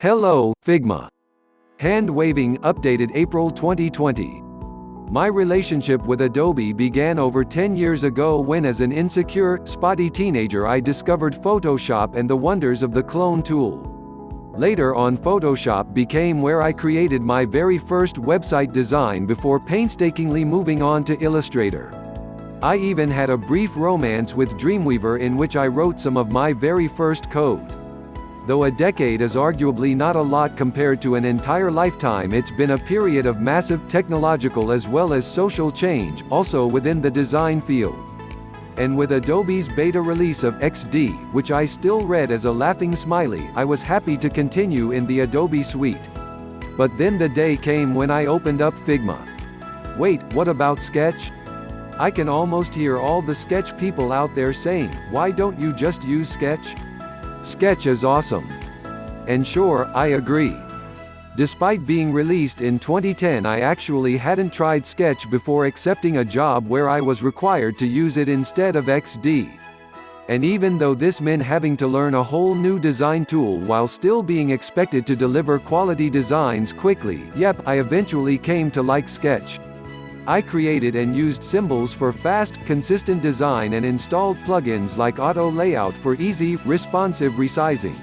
Hello, Figma. Hand-waving updated April 2020. My relationship with Adobe began over 10 years ago when as an insecure, spotty teenager I discovered Photoshop and the wonders of the clone tool. Later on, Photoshop became where I created my very first website design before painstakingly moving on to Illustrator. I even had a brief romance with Dreamweaver in which I wrote some of my very first code. Though a decade is arguably not a lot compared to an entire lifetime, it's been a period of massive technological as well as social change, also within the design field. And with Adobe's beta release of XD, which I still read as a laughing smiley, I was happy to continue in the Adobe suite. But then the day came when I opened up Figma. Wait, what about Sketch? I can almost hear all the Sketch people out there saying, why don't you just use Sketch? Sketch is awesome. And sure, I agree. Despite being released in 2010, I actually hadn't tried Sketch before accepting a job where I was required to use it instead of XD. And even though this meant having to learn a whole new design tool while still being expected to deliver quality designs quickly, yep, I eventually came to like Sketch. I created and used symbols for fast, consistent design and installed plugins like Auto Layout for easy, responsive resizing.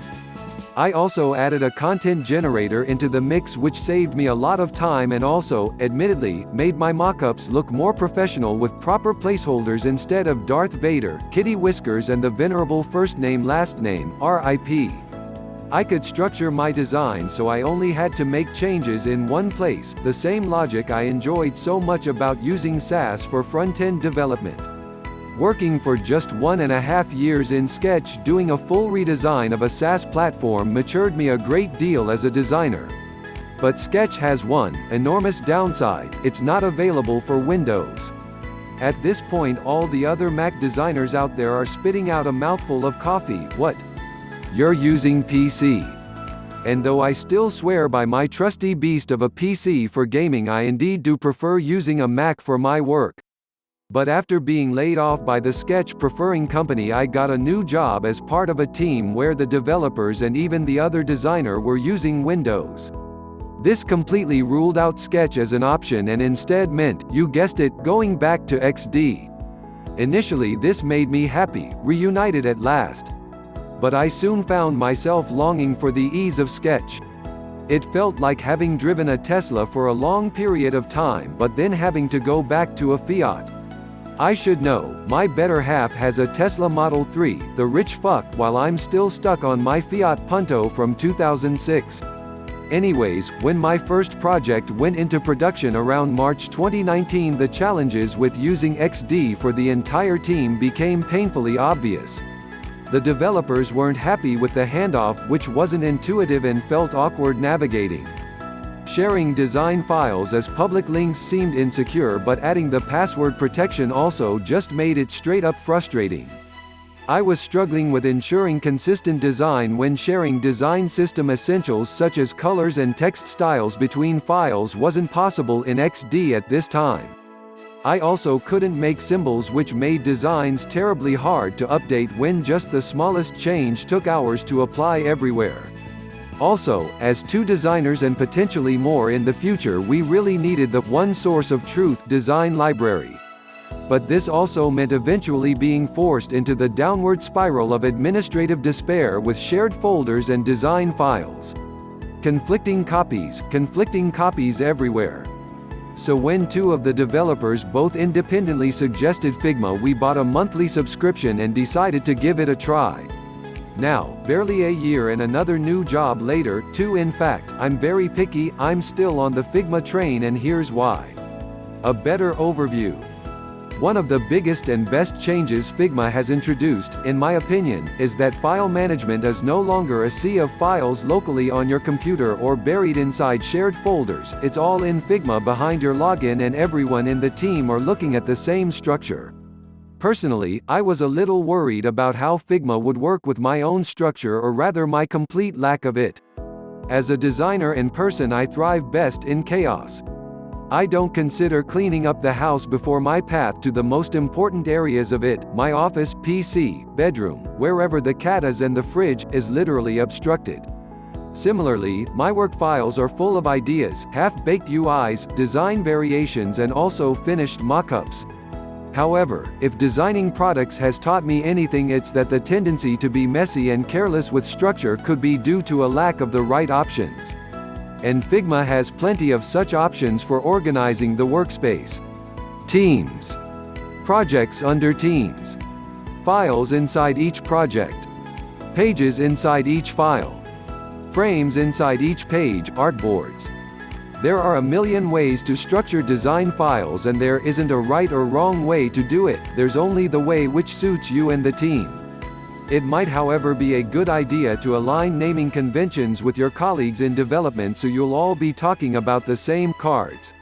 I also added a content generator into the mix, which saved me a lot of time and also, admittedly, made my mockups look more professional with proper placeholders instead of Darth Vader, Kitty Whiskers and the venerable first name last name, RIP. I could structure my design so I only had to make changes in one place, the same logic I enjoyed so much about using SAS for front-end development. Working for just 1.5 years in Sketch doing a full redesign of a SAS platform matured me a great deal as a designer. But Sketch has one enormous downside: it's not available for Windows. At this point, all the other Mac designers out there are spitting out a mouthful of coffee. What? You're using PC. And though I still swear by my trusty beast of a PC for gaming, I indeed do prefer using a Mac for my work. But after being laid off by the Sketch preferring company, I got a new job as part of a team where the developers and even the other designer were using Windows. This completely ruled out Sketch as an option and instead meant, you guessed it, going back to XD. Initially this made me happy, reunited at last. But I soon found myself longing for the ease of Sketch. It felt like having driven a Tesla for a long period of time but then having to go back to a Fiat. I should know, my better half has a Tesla Model 3, the rich fuck, while I'm still stuck on my Fiat Punto from 2006. Anyways, when my first project went into production around March 2019, the challenges with using XD for the entire team became painfully obvious. The developers weren't happy with the handoff, which wasn't intuitive and felt awkward navigating. Sharing design files as public links seemed insecure, but adding the password protection also just made it straight up frustrating. I was struggling with ensuring consistent design when sharing design system essentials such as colors and text styles between files wasn't possible in XD at this time. I also couldn't make symbols, which made designs terribly hard to update when just the smallest change took hours to apply everywhere. Also, as two designers and potentially more in the future, we really needed the one source of truth design library. But this also meant eventually being forced into the downward spiral of administrative despair with shared folders and design files. Conflicting copies everywhere. So when two of the developers both independently suggested Figma, we bought a monthly subscription and decided to give it a try. Now, barely a year and another new job later, in fact, I'm very picky, I'm still on the Figma train, and here's why. A better overview. One of the biggest and best changes Figma has introduced, in my opinion, is that file management is no longer a sea of files locally on your computer or buried inside shared folders. It's all in Figma behind your login, and everyone in the team are looking at the same structure. Personally, I was a little worried about how Figma would work with my own structure, or rather my complete lack of it. As a designer and person, I thrive best in chaos. I don't consider cleaning up the house before my path to the most important areas of it, my office, PC, bedroom, wherever the cat is, and the fridge, is literally obstructed. Similarly, my work files are full of ideas, half-baked UIs, design variations and also finished mock-ups. However, if designing products has taught me anything, it's that the tendency to be messy and careless with structure could be due to a lack of the right options. And Figma has plenty of such options for organizing the workspace. Teams. Projects under teams. Files inside each project. Pages inside each file. Frames inside each page, artboards. There are a million ways to structure design files and there isn't a right or wrong way to do it, there's only the way which suits you and the team. It might however be a good idea to align naming conventions with your colleagues in development so you'll all be talking about the same cards.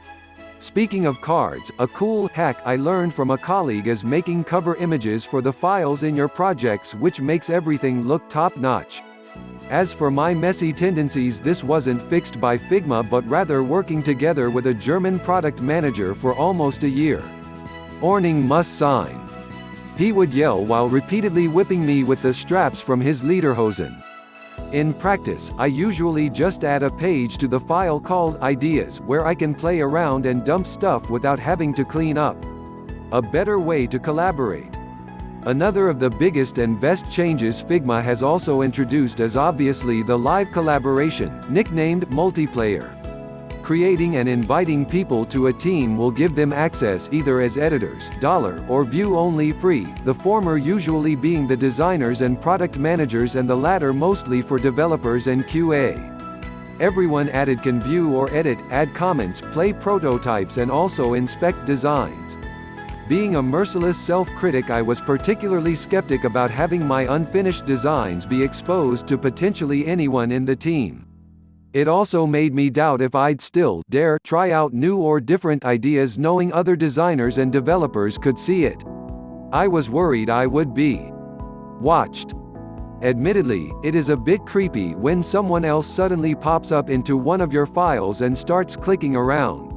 Speaking of cards, a cool hack I learned from a colleague is making cover images for the files in your projects, which makes everything look top-notch. As for my messy tendencies, this wasn't fixed by Figma but rather working together with a German product manager for almost a year. Ordnung muss sein. He would yell while repeatedly whipping me with the straps from his lederhosen. In practice, I usually just add a page to the file called Ideas, where I can play around and dump stuff without having to clean up. A better way to collaborate. Another of the biggest and best changes Figma has also introduced is obviously the live collaboration, nicknamed multiplayer. Creating and inviting people to a team will give them access either as editors, or view-only free, the former usually being the designers and product managers and the latter mostly for developers and QA. Everyone added can view or edit, add comments, play prototypes and also inspect designs. Being a merciless self-critic, I was particularly skeptic about having my unfinished designs be exposed to potentially anyone in the team. It also made me doubt if I'd still dare try out new or different ideas knowing other designers and developers could see it. I was worried I would be watched. Admittedly, it is a bit creepy when someone else suddenly pops up into one of your files and starts clicking around.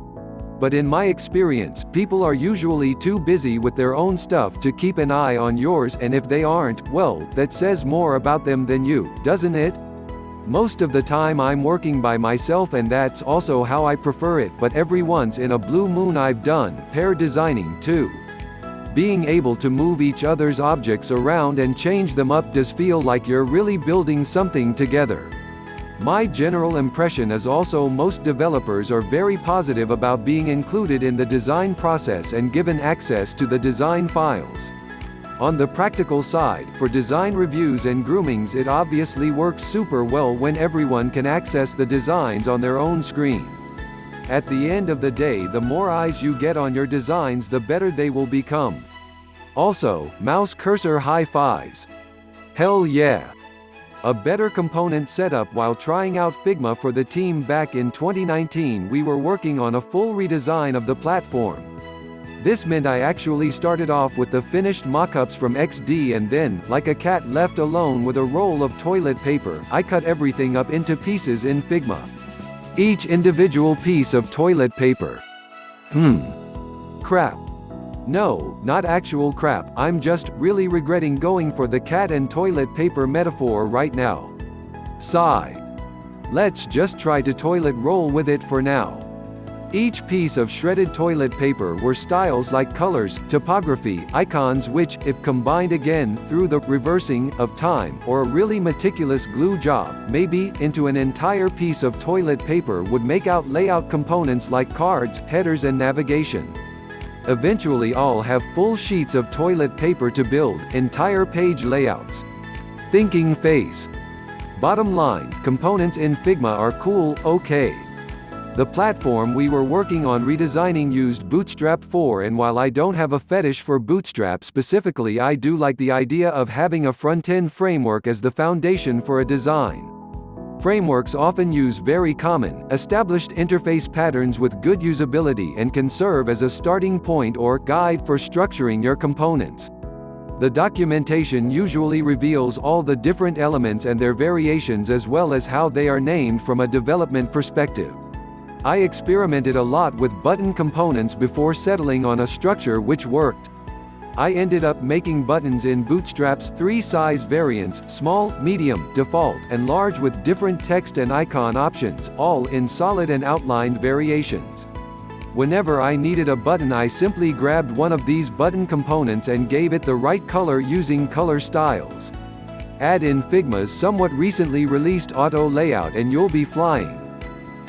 But in my experience, people are usually too busy with their own stuff to keep an eye on yours, and if they aren't, well, that says more about them than you, doesn't it? Most of the time I'm working by myself and that's also how I prefer it, but every once in a blue moon I've done pair designing too. Being able to move each other's objects around and change them up does feel like you're really building something together. My general impression is also most developers are very positive about being included in the design process and given access to the design files. On the practical side, for design reviews and groomings, it obviously works super well when everyone can access the designs on their own screen. At the end of the day, the more eyes you get on your designs, the better they will become. Also, mouse cursor high fives. Hell yeah! A better component setup. While trying out Figma for the team back in 2019, we were working on a full redesign of the platform. This meant I actually started off with the finished mockups from XD and then, like a cat left alone with a roll of toilet paper, I cut everything up into pieces in Figma. Each individual piece of toilet paper. Crap. No, not actual crap, I'm just really regretting going for the cat and toilet paper metaphor right now. Sigh. Let's just try to toilet roll with it for now. Each piece of shredded toilet paper were styles like colors, typography, icons which, if combined again, through the reversing of time, or a really meticulous glue job, maybe, into an entire piece of toilet paper would make out layout components like cards, headers and navigation. Eventually I'll have full sheets of toilet paper to build, entire page layouts. Thinking face. Bottom line, components in Figma are cool, okay. The platform we were working on redesigning used Bootstrap 4, and while I don't have a fetish for Bootstrap specifically, I do like the idea of having a front-end framework as the foundation for a design. Frameworks often use very common, established interface patterns with good usability and can serve as a starting point or guide for structuring your components. The documentation usually reveals all the different elements and their variations as well as how they are named from a development perspective. I experimented a lot with button components before settling on a structure which worked. I ended up making buttons in Bootstrap's 3 size variants: small, medium, default, and large, with different text and icon options, all in solid and outlined variations. Whenever I needed a button, I simply grabbed one of these button components and gave it the right color using color styles. Add in Figma's somewhat recently released auto layout and you'll be flying.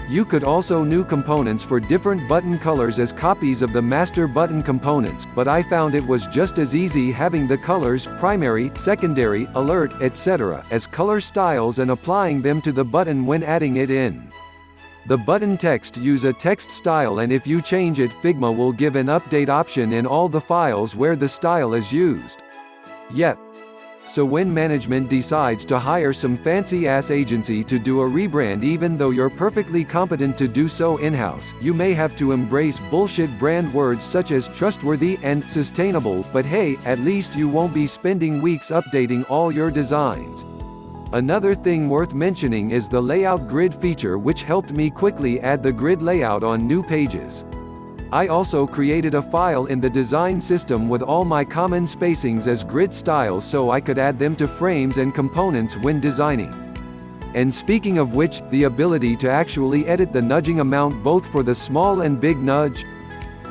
You could also new components for different button colors as copies of the master button components, but I found it was just as easy having the colors primary, secondary, alert, etc. as color styles and applying them to the button when adding it in. The button text use a text style, and if you change it, Figma will give an update option in all the files where the style is used. Yep. So when management decides to hire some fancy-ass agency to do a rebrand, even though you're perfectly competent to do so in-house, you may have to embrace bullshit brand words such as trustworthy and sustainable, but hey, at least you won't be spending weeks updating all your designs. Another thing worth mentioning is the layout grid feature, which helped me quickly add the grid layout on new pages. I also created a file in the design system with all my common spacings as grid styles so I could add them to frames and components when designing. And speaking of which, the ability to actually edit the nudging amount both for the small and big nudge?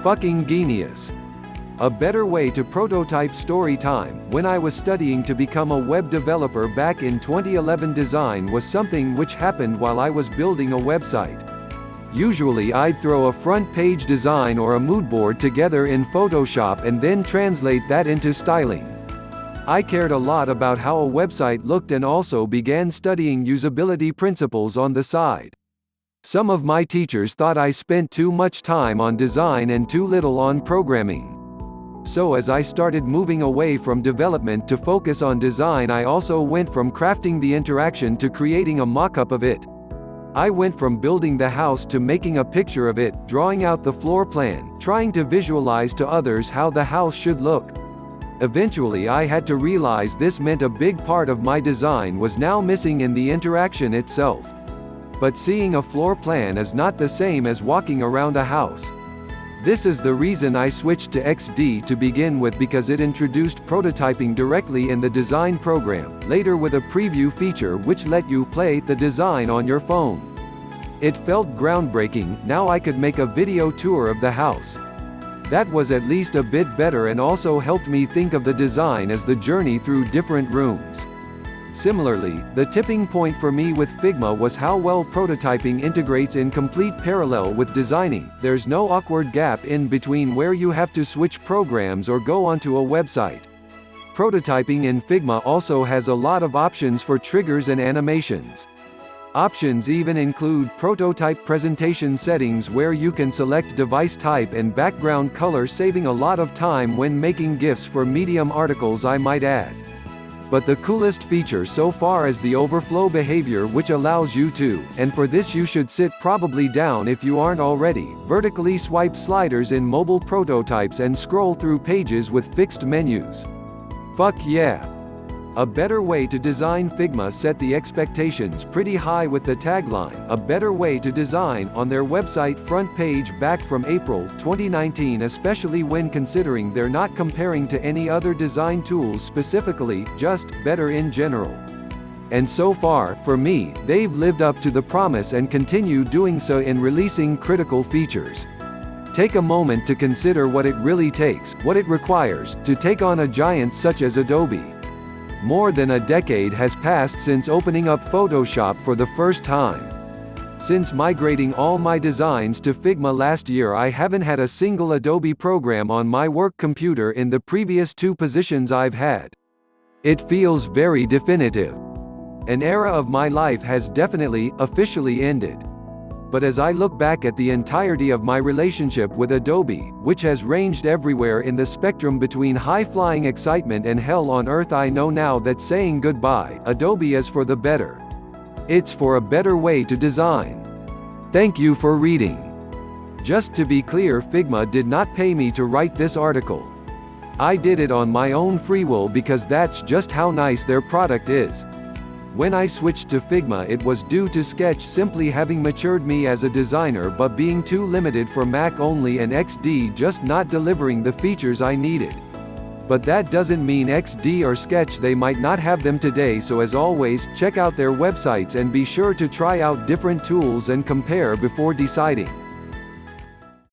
Fucking genius. A better way to prototype story time. When I was studying to become a web developer back in 2011, design was something which happened while I was building a website. Usually I'd throw a front page design or a mood board together in Photoshop and then translate that into styling. I cared a lot about how a website looked and also began studying usability principles on the side. Some of my teachers thought I spent too much time on design and too little on programming. So as I started moving away from development to focus on design, I also went from crafting the interaction to creating a mock-up of it. I went from building the house to making a picture of it, drawing out the floor plan, trying to visualize to others how the house should look. Eventually I had to realize this meant a big part of my design was now missing in the interaction itself. But seeing a floor plan is not the same as walking around a house. This is the reason I switched to XD to begin with, because it introduced prototyping directly in the design program, later with a preview feature which let you play the design on your phone. It felt groundbreaking. Now I could make a video tour of the house. That was at least a bit better and also helped me think of the design as the journey through different rooms. Similarly, the tipping point for me with Figma was how well prototyping integrates in complete parallel with designing. There's no awkward gap in between where you have to switch programs or go onto a website. Prototyping in Figma also has a lot of options for triggers and animations. Options even include prototype presentation settings where you can select device type and background color, saving a lot of time when making GIFs for Medium articles, I might add. But the coolest feature so far is the overflow behavior, which allows you to, and for this you should sit probably down if you aren't already, vertically swipe sliders in mobile prototypes and scroll through pages with fixed menus. Fuck yeah! A better way to design. Figma set the expectations pretty high with the tagline, "A better way to design," on their website front page back from April 2019, especially when considering they're not comparing to any other design tools specifically, just better in general. And so far, for me, they've lived up to the promise and continue doing so in releasing critical features. Take a moment to consider what it really takes, what it requires, to take on a giant such as Adobe. More than a decade has passed since opening up Photoshop for the first time. Since migrating all my designs to Figma last year, I haven't had a single Adobe program on my work computer in the previous 2 positions I've had. It feels very definitive. An era of my life has definitely, officially ended. But as I look back at the entirety of my relationship with Adobe, which has ranged everywhere in the spectrum between high-flying excitement and hell on earth, I know now that saying goodbye, Adobe, is for the better. It's for a better way to design. Thank you for reading. Just to be clear, Figma did not pay me to write this article. I did it on my own free will because that's just how nice their product is. When I switched to Figma, it was due to Sketch simply having matured me as a designer but being too limited for Mac only, and XD just not delivering the features I needed. But that doesn't mean XD or Sketch they might not have them today, so as always, check out their websites and be sure to try out different tools and compare before deciding.